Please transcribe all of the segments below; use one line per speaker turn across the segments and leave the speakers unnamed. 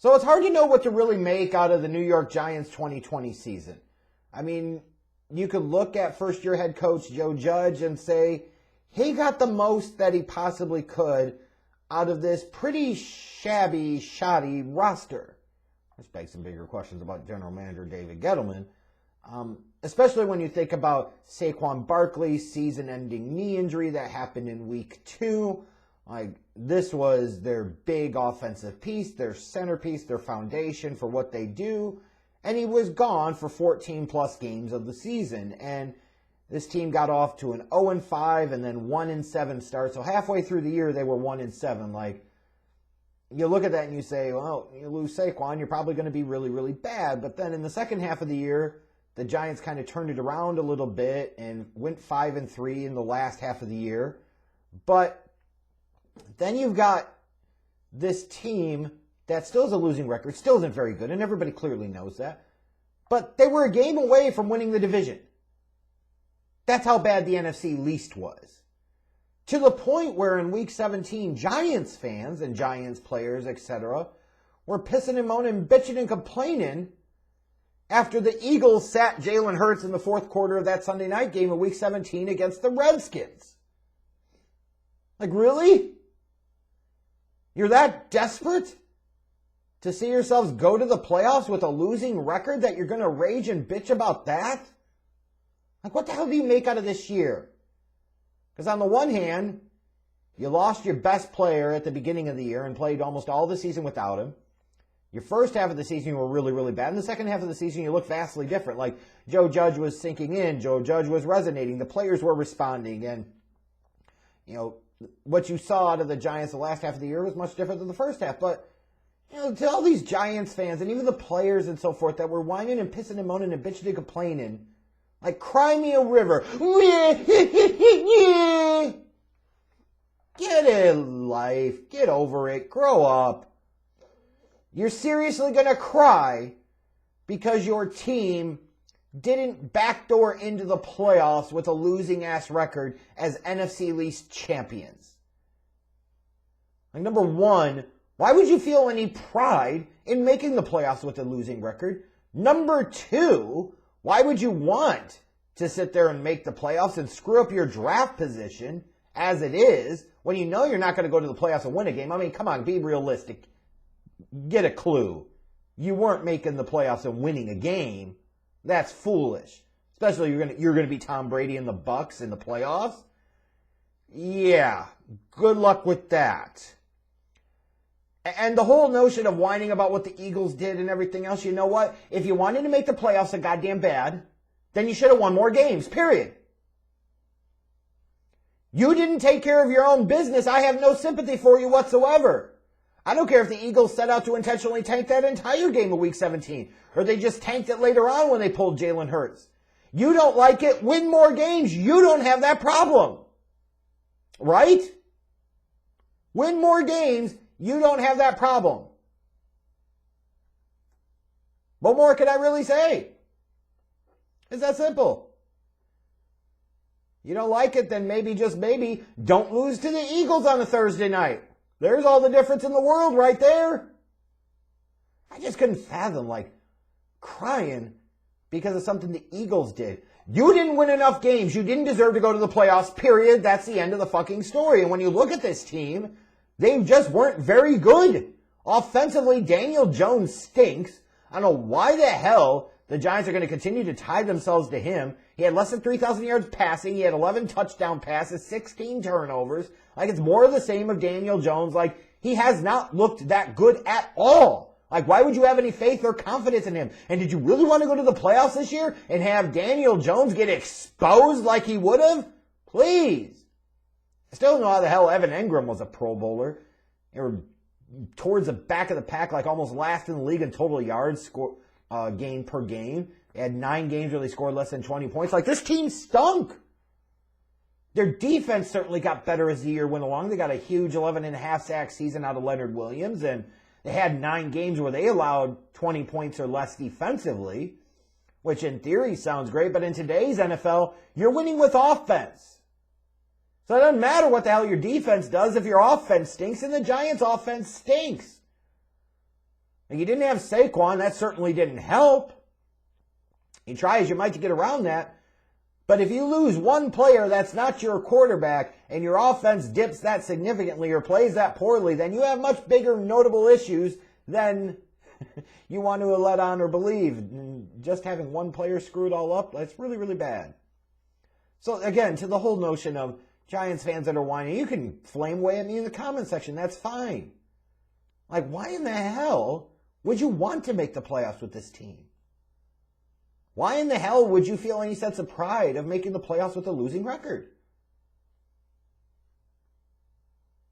So it's hard to know what to really make out of the New York Giants 2020 season. I mean, you could look at first-year head coach Joe Judge and say he got the most that he possibly could out of this pretty shabby, shoddy roster. This begs some bigger questions about general manager David Gettleman, especially when you think about Saquon Barkley's season-ending knee injury that happened in week 2. Like, this was their big offensive piece, their centerpiece, their foundation for what they do. And he was gone for 14-plus games of the season. And this team got off to an 0-5 and then 1-7 start. So halfway through the year, they were 1-7. Like, you look at that and you say, well, you lose Saquon, you're probably going to be really, really bad. But then in the second half of the year, the Giants kind of turned it around a little bit and went 5-3 in the last half of the year. But then you've got this team that still has a losing record, still isn't very good, and everybody clearly knows that. But they were a game away from winning the division. That's how bad the NFC least was. To the point where in Week 17, Giants fans and Giants players, etc., were pissing and moaning, bitching and complaining after the Eagles sat Jalen Hurts in the fourth quarter of that Sunday night game of Week 17 against the Redskins. Like, really? You're that desperate to see yourselves go to the playoffs with a losing record that you're going to rage and bitch about that? Like, what the hell do you make out of this year? Because on the one hand, you lost your best player at the beginning of the year and played almost all the season without him. Your first half of the season, you were really, really bad. In the second half of the season, you looked vastly different. Like, Joe Judge was sinking in. Joe Judge was resonating. The players were responding. And, you know, what you saw out of the Giants the last half of the year was much different than the first half. But, you know, to all these Giants fans and even the players and so forth that were whining and pissing and moaning and bitching and complaining, like, cry me a river. Get a life. Get over it. Grow up. You're seriously going to cry because your team didn't backdoor into the playoffs with a losing-ass record as NFC least champions. Like, number one, why would you feel any pride in making the playoffs with a losing record? Number two, why would you want to sit there and make the playoffs and screw up your draft position as it is when you know you're not going to go to the playoffs and win a game? I mean, come on, be realistic. Get a clue. You weren't making the playoffs and winning a game. That's foolish. Especially you're gonna be Tom Brady and the Bucs in the playoffs. Yeah, good luck with that. And the whole notion of whining about what the Eagles did and everything else, you know what? If you wanted to make the playoffs so goddamn bad, then you should have won more games, period. You didn't take care of your own business. I have no sympathy for you whatsoever. I don't care if the Eagles set out to intentionally tank that entire game of Week 17, or they just tanked it later on when they pulled Jalen Hurts. You don't like it, win more games. You don't have that problem. Right? Win more games, you don't have that problem. What more can I really say? It's that simple. You don't like it, then maybe, just maybe, don't lose to the Eagles on a Thursday night. There's all the difference in the world right there. I just couldn't fathom, like, crying because of something the Eagles did. You didn't win enough games. You didn't deserve to go to the playoffs, period. That's the end of the fucking story. And when you look at this team, they just weren't very good. Offensively, Daniel Jones stinks. I don't know why the hell the Giants are going to continue to tie themselves to him. He had less than 3,000 yards passing. He had 11 touchdown passes, 16 turnovers. Like, it's more of the same of Daniel Jones. Like, he has not looked that good at all. Like, why would you have any faith or confidence in him? And did you really want to go to the playoffs this year and have Daniel Jones get exposed like he would have? Please. I still don't know how the hell Evan Engram was a Pro Bowler. They were towards the back of the pack, like almost last in the league in total yards gained per game. They had 9 games where they scored less than 20 points. Like, this team stunk. Their defense certainly got better as the year went along. They got a huge 11.5 sack season out of Leonard Williams, and they had 9 games where they allowed 20 points or less defensively, which in theory sounds great, but in today's NFL, you're winning with offense. So it doesn't matter what the hell your defense does if your offense stinks, and the Giants' offense stinks. And you didn't have Saquon. That certainly didn't help. You try as you might to get around that. But if you lose one player that's not your quarterback and your offense dips that significantly or plays that poorly, then you have much bigger notable issues than you want to let on or believe. And just having one player screw it all up, that's really, really bad. So again, to the whole notion of Giants fans that are whining, you can flame away at me in the comment section. That's fine. Like, why in the hell would you want to make the playoffs with this team? Why in the hell would you feel any sense of pride of making the playoffs with a losing record?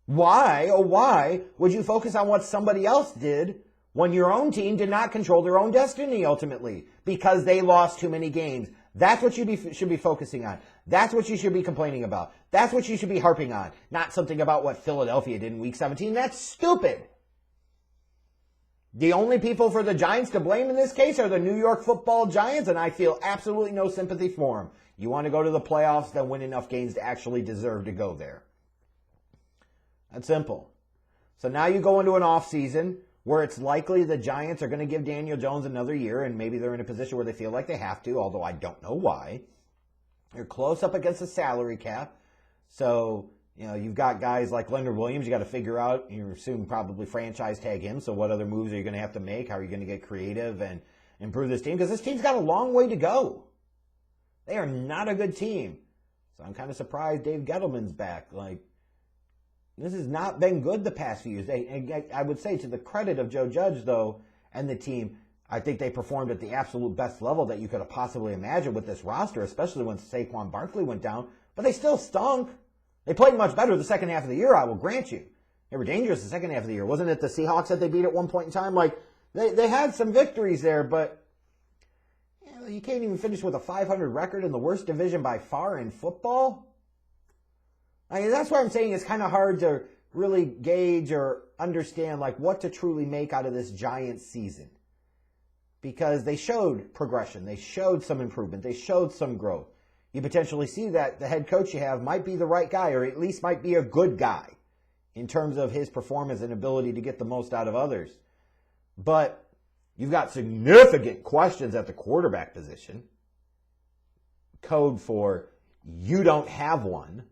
Why, oh why, would you focus on what somebody else did when your own team did not control their own destiny ultimately because they lost too many games? That's what you should be focusing on. That's what you should be complaining about. That's what you should be harping on. Not something about what Philadelphia did in Week 17. That's stupid. The only people for the Giants to blame in this case are the New York Football Giants, and I feel absolutely no sympathy for them. You want to go to the playoffs, then win enough games to actually deserve to go there. That's simple. So now you go into an offseason where it's likely the Giants are going to give Daniel Jones another year, and maybe they're in a position where they feel like they have to, although I don't know why. You're close up against the salary cap, so you've got guys like Leonard Williams you got to figure out. You assume probably franchise tag him, so what other moves are you going to have to make? How are you going to get creative and improve this team? Because this team's got a long way to go. They are not a good team. So I'm kind of surprised Dave Gettleman's back. Like, this has not been good the past few years. I would say to the credit of Joe Judge, though, and the team, I think they performed at the absolute best level that you could have possibly imagined with this roster, especially when Saquon Barkley went down. But they still stunk. They played much better the second half of the year, I will grant you. They were dangerous the second half of the year. Wasn't it the Seahawks that they beat at one point in time? Like, they had some victories there, but you can't even finish with a 500 record in the worst division by far in football. I mean, that's why I'm saying it's kind of hard to really gauge or understand like what to truly make out of this Giants season. Because they showed progression. They showed some improvement. They showed some growth. You potentially see that the head coach you have might be the right guy, or at least might be a good guy in terms of his performance and ability to get the most out of others. But you've got significant questions at the quarterback position. Code for you don't have one.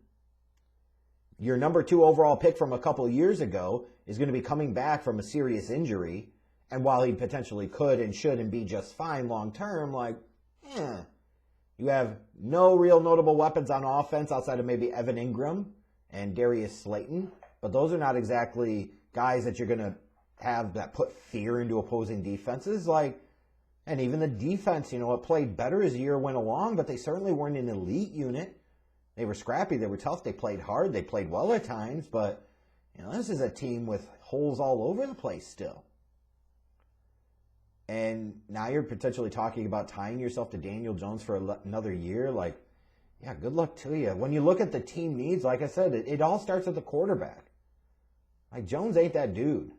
Your number 2 overall pick from a couple of years ago is going to be coming back from a serious injury. And while he potentially could and should and be just fine long term, you have no real notable weapons on offense outside of maybe Evan Ingram and Darius Slayton. But those are not exactly guys that you're going to have that put fear into opposing defenses. And even the defense, it played better as the year went along, but they certainly weren't an elite unit. They were scrappy. They were tough. They played hard. They played well at times. But, this is a team with holes all over the place still. And now you're potentially talking about tying yourself to Daniel Jones for another year. Good luck to you. When you look at the team needs, like I said, it all starts at the quarterback. Jones ain't that dude.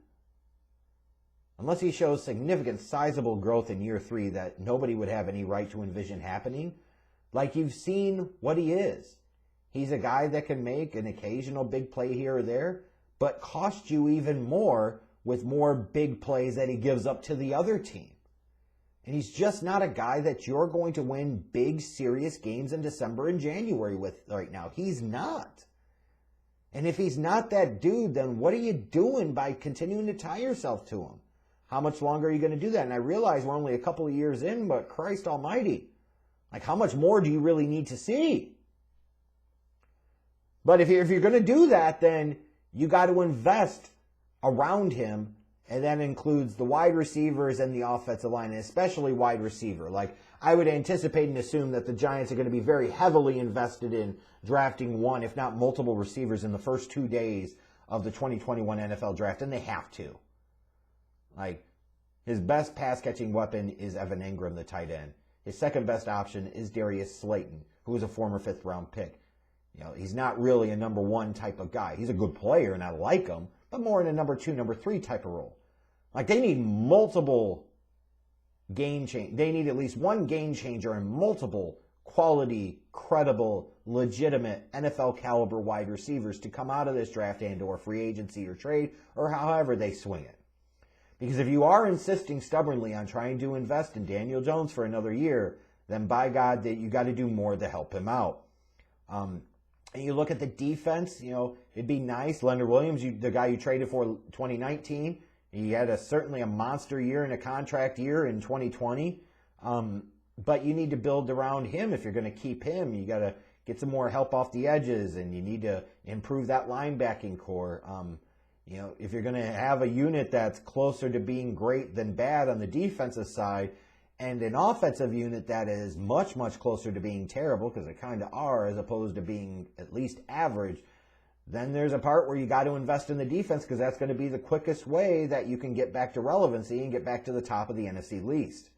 Unless he shows significant, sizable growth in year 3 that nobody would have any right to envision happening. You've seen what he is. He's a guy that can make an occasional big play here or there, but cost you even more with more big plays that he gives up to the other team. And he's just not a guy that you're going to win big, serious games in December and January with right now. He's not. And if he's not that dude, then what are you doing by continuing to tie yourself to him? How much longer are you going to do that? And I realize we're only a couple of years in, but Christ almighty. How much more do you really need to see? But if you're going to do that, then you got to invest around him, and that includes the wide receivers and the offensive line, and especially wide receiver. I would anticipate and assume that the Giants are going to be very heavily invested in drafting one, if not multiple receivers in the first 2 days of the 2021 NFL draft, and they have to. His best pass-catching weapon is Evan Ingram, the tight end. His second best option is Darius Slayton, who was a former 5th-round pick. He's not really a number 1 type of guy. He's a good player, and I like him, but more in a number 2, number 3 type of role. They need multiple game change. They need at least one game changer and multiple quality, credible, legitimate NFL caliber wide receivers to come out of this draft and or free agency or trade or however they swing it. Because if you are insisting stubbornly on trying to invest in Daniel Jones for another year, then by God, that you got to do more to help him out. And you look at the defense, it'd be nice. Leonard Williams, the guy you traded for 2019, he had certainly a monster year and a contract year in 2020. But you need to build around him if you're going to keep him. You got to get some more help off the edges, and you need to improve that linebacking core. If you're going to have a unit that's closer to being great than bad on the defensive side, and an offensive unit that is much, much closer to being terrible, because they kind of are, as opposed to being at least average, then there's a part where you got to invest in the defense, because that's going to be the quickest way that you can get back to relevancy and get back to the top of the NFC least.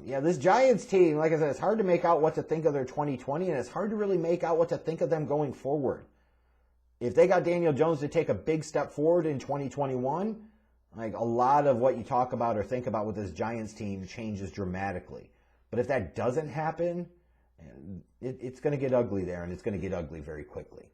This Giants team, like I said, it's hard to make out what to think of their 2020, and it's hard to really make out what to think of them going forward. If they got Daniel Jones to take a big step forward in 2021, like a lot of what you talk about or think about with this Giants team changes dramatically. But if that doesn't happen, it's going to get ugly there, and it's going to get ugly very quickly.